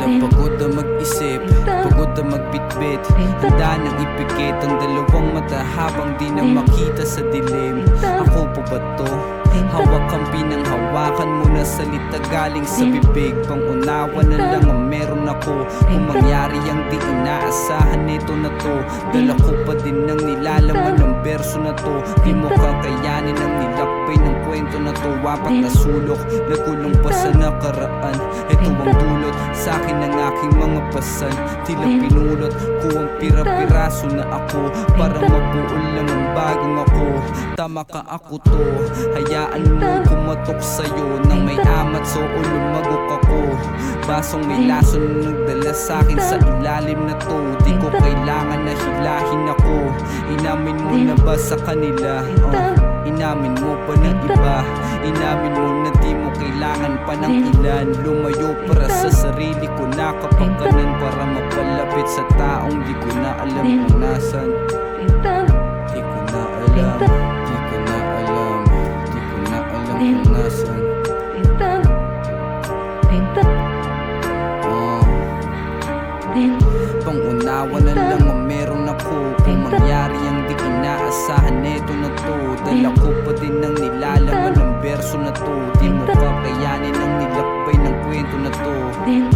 Tila pagod na mag-isip, pagod na magbitbit, handa nang ipikit ang dalawang mata habang di na makita sa dilim. Ako po ba to? Hawak ang pinanghawakan mo na salita galing sa bibig. Pangunawa na lang ang meron ako. Kung mangyari ang di inaasahan, ito na to. Dala ko pa din ng nilalaman ng berso na to. Di mo kakayanin ang nilakbay ng kwento na to. Apat na sulok, nagkulong pa sa nakaraan. Ito ang dulot sa akin ng aking mga pasan. Tila pinulot ko ang pira-piraso na ako para mabuo lang ang bagong ako. Tama ka, ako to. Hayaan mo kumatok sa'yo nang may amat so lumagok ako. Basong may lason na nagdala sa'kin sa ilalim na to. Di ko kailangan na hilahin ako. Inamin mo na ba sa kanila? Inamin mo pa ng iba. Inamin mo na di mo kailangan pa ng ilan. Lumayo para sa sarili ko, nakapagkanan para mapalapit sa taong di ko na alam kung nasan. Di ko na alam, di ko na alam, di ko na alam kung nasan. Pangunawa na lang ang meron ako. Kung mangyari ang di inaasahan, eto na to. Dala ko pa din ng nilalaman ng berso na to. Di mo kakayanin ang nilakbay ng kwento na to. Then